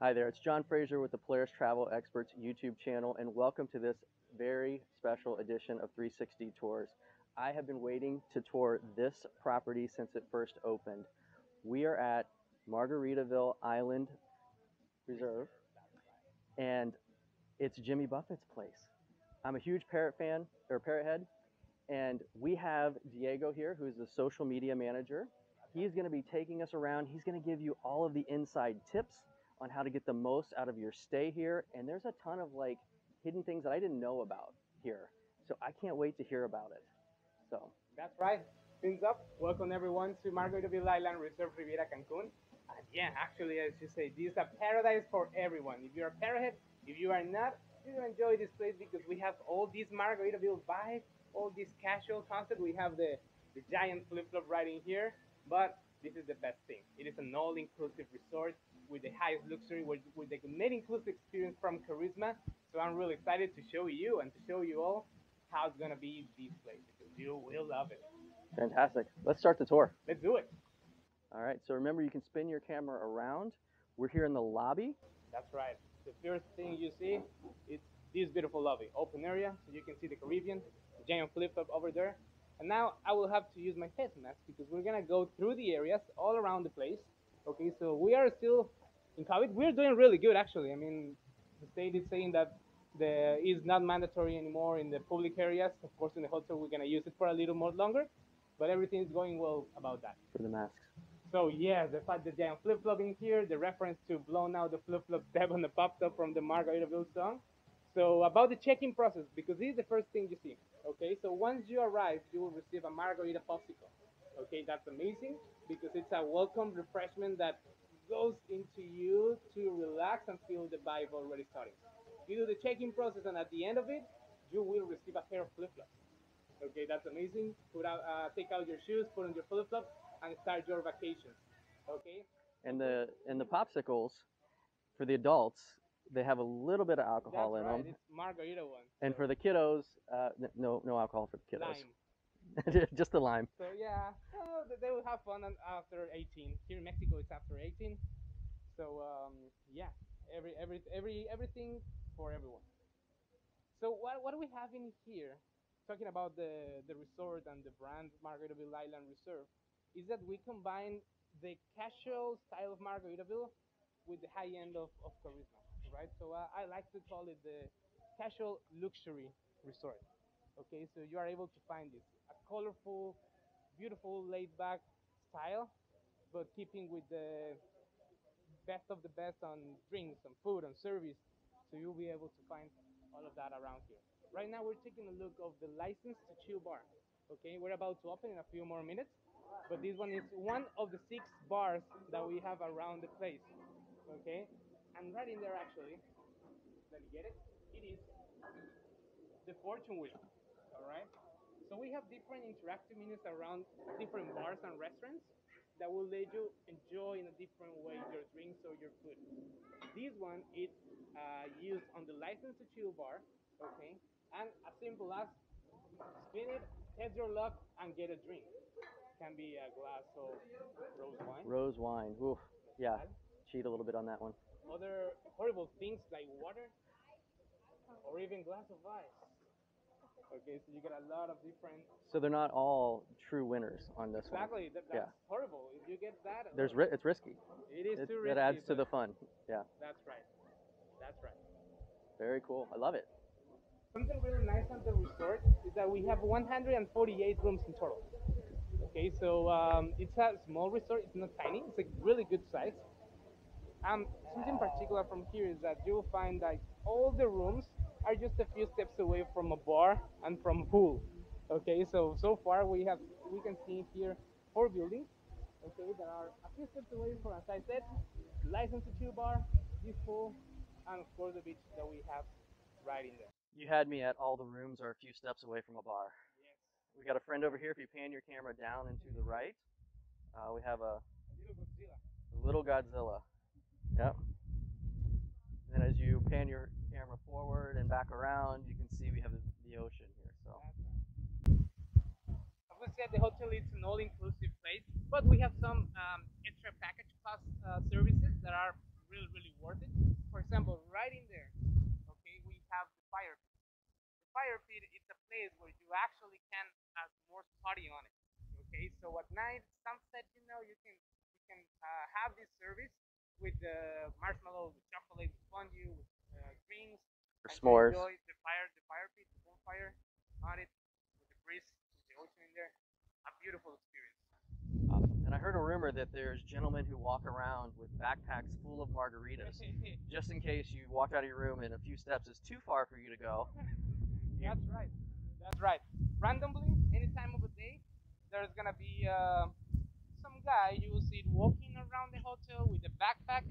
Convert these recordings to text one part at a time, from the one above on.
Hi there, it's John Fraser with the Polaris Travel Experts YouTube channel, and welcome to this very special edition of 360 Tours. I have been waiting to tour this property since it first opened. We are at Margaritaville Island Reserve, and it's Jimmy Buffett's place. I'm a huge parrot fan, or parrot head, and we have Diego here, who's the social media manager. He's going to be taking us around. He's going to give you all of the inside tips on how to get the most out of your stay here. And there's a ton of like hidden things that I didn't know about here. So I can't wait to hear about it. So That's right. Things up. Welcome everyone to Margaritaville Island Reserve Riviera Cancun. And yeah, actually, as you say, this is a paradise for everyone. If you're a parrot, if you are not, you're gonna enjoy this place because we have all this Margaritaville vibe, all this casual concept. We have the giant flip flop right in here, but this is the best thing. It is an all-inclusive resort with the highest luxury, with the net-inclusive experience from Charisma. So I'm really excited to show you and to show you all how it's gonna be this place because you will love it. fantastic. Let's start the tour. Let's do it. All right. So remember, you can spin your camera around. We're here in the lobby. That's right. The first thing you see is this beautiful lobby, open area, so you can see the Caribbean, the giant flip flop over there. And now I will have to use my face mask because we're gonna go through the areas all around the place. Okay, so we are still in COVID. We're doing really good actually. I mean, the state is saying that the is not mandatory anymore in the public areas. Of course, in the hotel we're gonna use it for a little more longer, but everything is going well about that. For the masks. So yeah, the fact that I'm flip flopping here, the reference to "Blown Out the Flip Flop" step on the popped up from the Margaritaville song. So about the check-in process, because this is the first thing you see. Okay, so once you arrive, you will receive a margarita popsicle. Okay, that's amazing because it's a welcome refreshment that goes into you to relax and feel the vibe already starting. You do the check-in process, and at the end of it, you will receive a pair of flip-flops. Okay, that's amazing. Take out your shoes, put on your flip flops, and start your vacations. Okay. And the popsicles for the adults, they have a little bit of That's alcohol in right. them. It's margarita one. And So for the kiddos, no alcohol for the kiddos. lime. Just the lime. So yeah, they will have fun after 18. Here in Mexico, it's after 18. So yeah, everything for everyone. So what do we have in here? Talking about the resort and the brand Margaritaville Island Reserve, is that we combine the casual style of Margaritaville with the high end of Charisma, right? So I like to call it the casual luxury resort. Okay, so you are able to find this a colorful, beautiful, laid back style, but keeping with the best of the best on drinks, on food, on service. So you'll be able to find all of that around here. Right now, we're taking a look of the license to chill bar. Okay, we're about to open in a few more minutes, but this one is one of the 6 bars that we have around the place. Okay, and right in there, actually, let me get it. It is the fortune wheel. All right. So we have different interactive menus around different bars and restaurants that will let you enjoy in a different way your drinks or your food. This one is used on the license to chill bar, okay, and as simple as spin it, test your luck, and get a drink. Can be a glass of rose wine, Rose wine. Oof. Yeah. mezcal, Cheat a little bit on that one. other horrible things like water, or even glass of ice. Okay, so you get a lot of different. So they're not all true winners on this one. Exactly, Yeah. that's horrible. If you get that, It's risky. it is too It risky. adds to But the fun. Yeah. that's right. That's right. Very cool. I love it. Something really nice on the resort is that we have 148 rooms in total. Okay, so it's a small resort. It's not tiny. It's a really good size. Something particular from here is that you'll find that all the rooms are just a few steps away from a bar and from a pool. Okay, so far we can see here 4 buildings. Okay, that are a few steps away from, as I said, license to chill bar, this pool, and of course the beach that we have right in there. You had me at all the rooms are a few steps away from a bar. Yes, We got a friend over here. If you pan your camera down and to the right, we have a a little Godzilla. little Godzilla. Yep. And as you pan your camera forward and back around, you can see we have the ocean here. So That's right. As we said, the hotel is an all-inclusive place, but we have some extra package plus services that are really, really worth it. For example, right in there, okay, we have the fire pit. The fire pit is a place where you actually can have more party on it. Okay, so at night, sunset, you can have this service with the marshmallows, with chocolate, with fondue, with drinks, Or and you s'mores. enjoy the fire pit, the bonfire on it, with the breeze, with the ocean in there. A beautiful experience. Awesome. And I heard a rumor that there's gentlemen who walk around with backpacks full of margaritas, just in case you walked out of your room and a few steps is too far for you to go. You, That's right. That's right. Randomly, any time of the day, there's gonna be some guy you will see walking around the hotel with a backpack.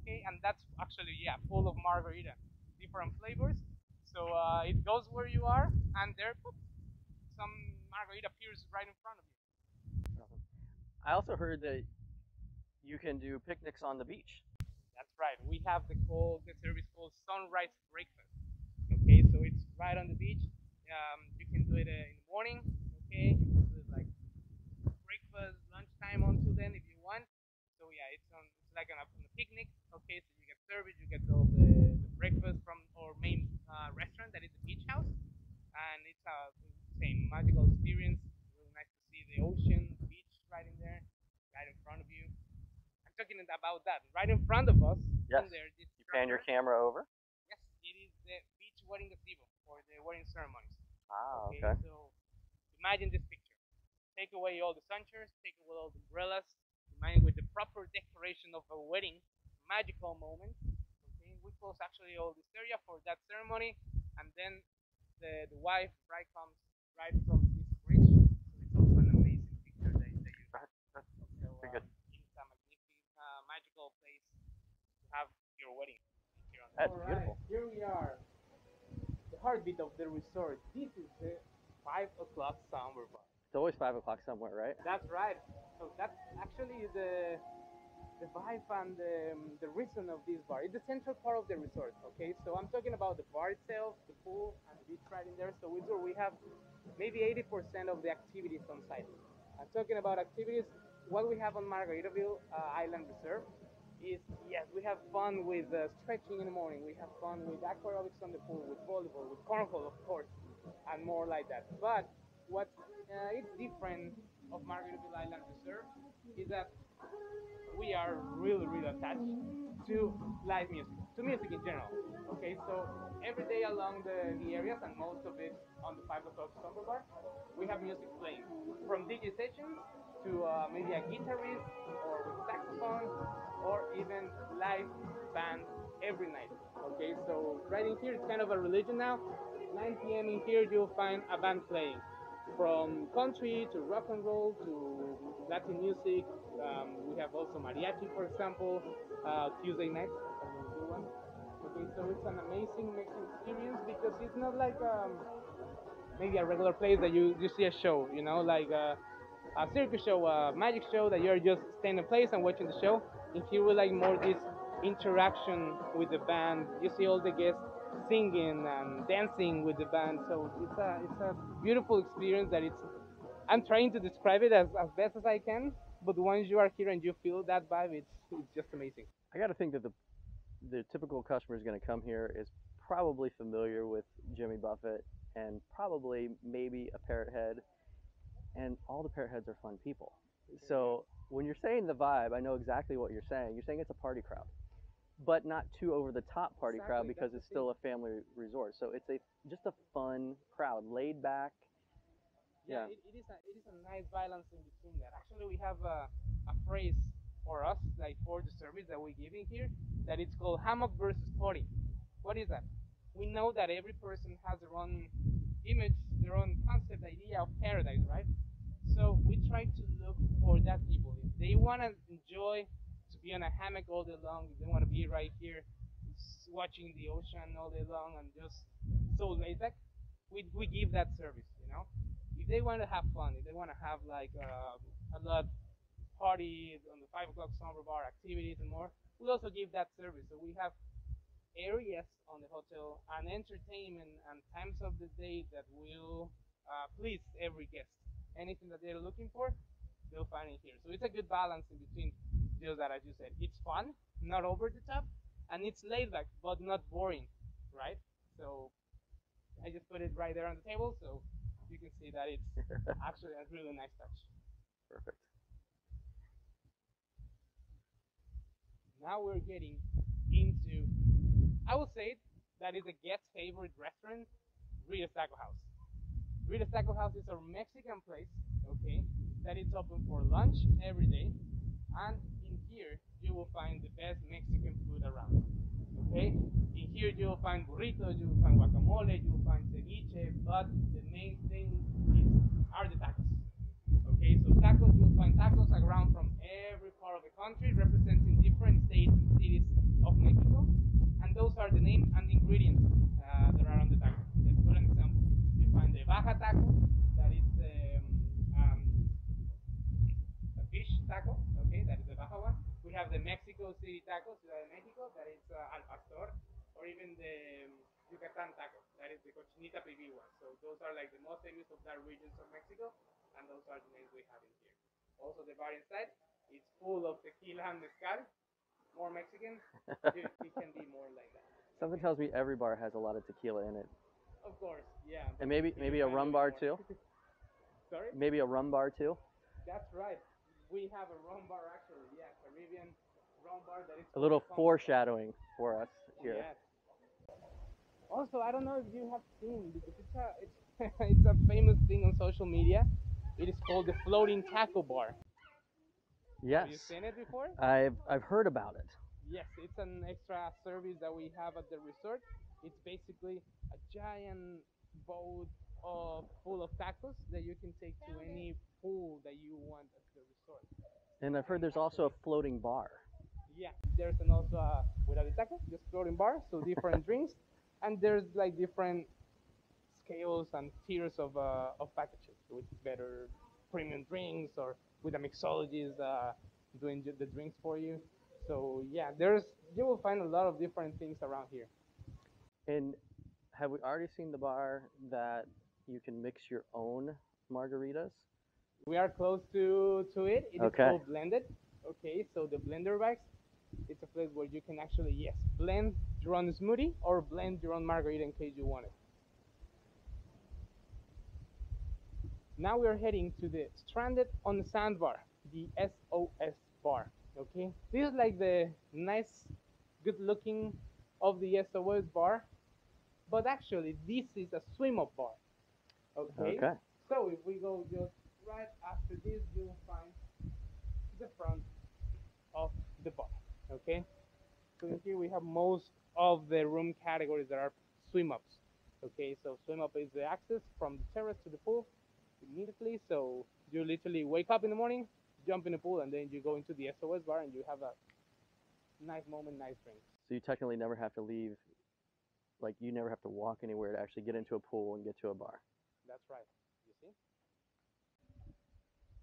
Okay, and that's actually full of margarita, different flavors. So it goes where you are, and there, poof, some margarita appears right in front of you. I also heard that you can do picnics on the beach. That's right. We have the service called sunrise breakfast. Okay, so it's right on the beach. You can do it in the morning. Okay, you can do it like breakfast, lunchtime until then if you want. So yeah, it's like on a picnic. Okay, so you get service, you get all the breakfast from our main restaurant that is the beach house, and it's a same magical experience. Really nice to see the ocean, the beach right in there, right in front of you. I'm talking about that right in front of us Yes. in there. This You pan your structure, camera over. yes, it is the beach wedding gazebo for the wedding ceremonies. Ah, Okay, okay. so imagine this picture. Take away all the sunchairs, take away all the umbrellas, remind with the proper decoration of a wedding, magical moment. Okay, we close actually all this area for that ceremony, and then the wife, bride comes right from this bridge. So it's also an amazing picture that you have. So Very good. it's a magnificent, magical place to have your wedding here on the. That's All right, beautiful. here we are, the heartbeat of the resort. This is the 5 o'clock summer bar. It's always 5 o'clock somewhere, right? That's right. So that's actually the vibe and the reason of this bar. It's the central part of the resort. Okay, so I'm talking about the bar itself, the pool, and the beach right in there. So it's where we have maybe 80% of the activities on site. I'm talking about activities. What we have on Margaritaville Island Reserve is yes, we have fun with stretching in the morning. We have fun with aquarobics on the pool, with volleyball, with cornhole, of course, and more like that. But what is different of Margaritaville Island Reserve is that we are really, really attached to live music, to music in general. Okay, so every day along the areas, and most of it on the 5 o'clock summer bar, we have music playing. From DJ sessions to maybe a guitarist or with saxophone or even live band every night. Okay, so right in here, it's kind of a religion now. 9 p.m. in here, you'll find a band playing from country to rock and roll to Latin music. We have also mariachi, for example, Tuesday nights. Okay, so it's an amazing mixing experience because it's not like maybe a regular place that you see a show, like a circus show, a magic show that you're just staying in place and watching the show. In here, we like more this interaction with the band. You see all the guests singing and dancing with the band, so it's a beautiful experience that it's. I'm trying to describe it as best as I can, but once you are here and you feel that vibe, it's just amazing. I got to think that the typical customer is going to come here is probably familiar with Jimmy Buffett and probably maybe a parrot head, and all the parrot heads are fun people. So when you're saying the vibe, I know exactly what you're saying. You're saying it's a party crowd, but not too over the top party crowd Exactly, because that's the it's thing. still a family resort. So it's a just a fun crowd, laid back. Yeah, Yeah. it is a nice balance in between that. Actually, we have a phrase for us, like for the service that we give in here, that it's called hammock versus party. What is that? We know that every person has their own image, their own concept, idea of paradise, right? So we try to look for that people. If they want to enjoy to be on a hammock all day long, if they want to be right here watching the ocean all day long and just so laid back, we give that service. If they want to have fun, if they want to have like a lot party on the 5 o'clock summer bar activities and more, we also give that service. So we have areas on the hotel and entertainment and times of the day that will please every guest. Anything that they're looking for, they'll find it here. So it's a good balance in between just that, as you said, it's fun, not over the top, and it's laid back but not boring, right? So I just put it right there on the table, so you can see that it's actually a really nice touch. Perfect. Now we're getting into, I would say that is a guest favorite restaurant, Rita's Taco House. Rita's Taco House is a Mexican place, okay, that is open for lunch every day, and in here you will find the best Mexican food around. Okay, in here you will find burritos, you will find guacamole, you will find ceviche, but the main thing are the tacos. Okay, so tacos, you'll find tacos around from every part of the country, representing different states and cities of Mexico, and those are the name and the ingredients that are on the taco. Let's put an example. You find the Baja taco, that is a fish taco, okay, that is the Baja one. We have the Mexico City taco, Ciudad de Mexico, that is al pastor, or even the Yucatan taco, that is the cochinita pibil one. So those are like the most famous of that regions of Mexico, and those are the names we have in here. Also, the bar inside is full of tequila and mezcal, more Mexican. It can be more like that. Something tells me every bar has a lot of tequila in it, Of course, yeah. and But maybe you a find rum even bar more. too. Sorry? Maybe a rum bar too. That's right. We have a rum bar actually. Yeah, Caribbean rum bar that is A called the little Combo Bar. foreshadowing for us here. Yes. Also, I don't know if you have seen because it's it's a famous thing on social media. It is called the floating taco bar. Yes, Have you seen it before? I've heard about it. Yes, it's an extra service that we have at the resort. It's basically a giant boat of full of tacos that you can take to any pool that you want at the resort. And I've heard And there's also a actually, floating bar. yeah, there's an also without the taco, just floating bar, so different drinks, and there's like different scales and tiers of packages with better premium drinks or with a mixologist doing the drinks for you. So yeah, there's you will find a lot of different things around here. And have we already seen the bar that you can mix your own margaritas? We are close to it. It is Okay. called blended. Okay, so the blender bags, it's a place where you can actually yes blend your own smoothie or blend your own margarita in case you want it. Now we are heading to the Stranded on the Sand bar, the SOS bar. Okay, this is like the nice, good looking of the SOS bar, but actually this is a swim up bar. Okay, Okay. so if we go just right after this, you'll find the front of the bar. Okay, so in here we have most of the room categories that are swim ups. Okay, so swim up is the access from the terrace to the pool immediately. So you literally wake up in the morning, jump in the pool, and then you go into the SOS bar and you have a nice moment, nice drink. So you technically never have to leave, like you never have to walk anywhere to actually get into a pool and get to a bar. That's right. You see?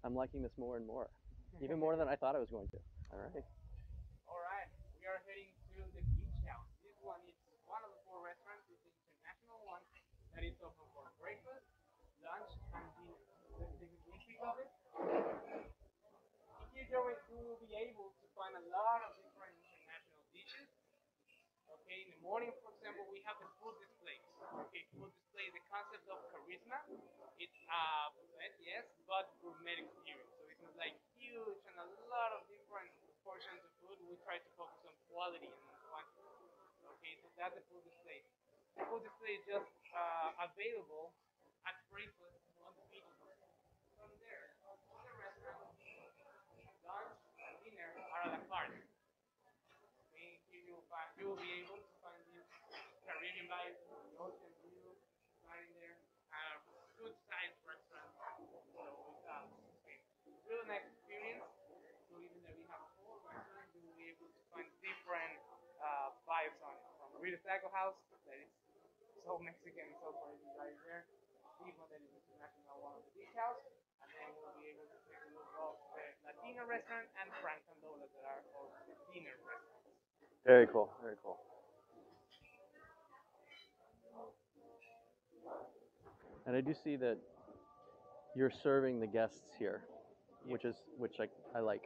I'm liking this more and more, even more than I thought I was going to. All right. All right, we are heading to the beach house. This one is one of the four restaurants. It's the international one that is open for breakfast, lunch, and dinner. Let's take a sneak peek of it. In here, you will be able to find a lot of different international dishes. Okay, in the morning, for example, we have the food displays. Okay, food display, the concept of charisma. It's buffet, yes, but gourmet experience. So it's not like huge and a lot of different portions of food. We try to focus on quality and on quantity. Okay, so that's the food display. The food display is just available at breakfast on the beach. From there, on the restaurant, lunch and dinner are a la carte. Okay, here you will be able to find this Caribbean vibe, the ocean view, right in there. Good sized restaurant. So it's really nice experience. So even though we have a full restaurant, you will be able to find different vibes on it. From Rita's Taco House, that is so Mexican, so crazy right there. This one that is international, one of the beach house. And then we'll be able to take a look of the Latino restaurant and Frank Candola that are also the dinner restaurants. Very cool. Very cool. And I do see that you're serving the guests here, Yes. which I like.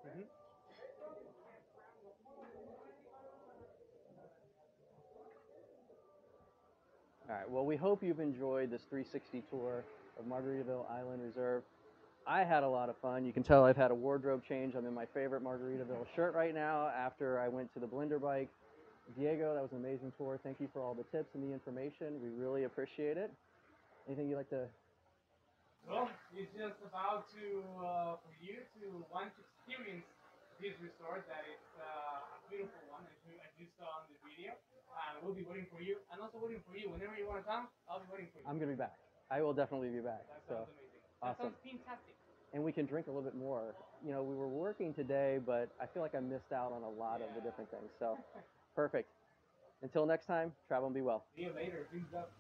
Mm-hmm. All right. Well, we hope you've enjoyed this 360 tour of Margaritaville Island Reserve. I had a lot of fun. You can tell I've had a wardrobe change. I'm in my favorite Margaritaville shirt right now after I went to the Blender Bike. Diego, that was an amazing tour. Thank you for all the tips and the information. We really appreciate it. Anything you'd like to? Well, it's just about to for you to want to experience this resort that is a beautiful one as you saw on the video. We'll be waiting for you, and also waiting for you whenever you want to come. I'll be waiting for you. I'm going to be back. I will definitely be back. That So sounds amazing. That awesome. sounds fantastic. And we can drink a little bit more. You know, we were working today, but I feel like I missed out on a lot of the different things. So perfect. Until next time, travel and be well. See you later. Peace up.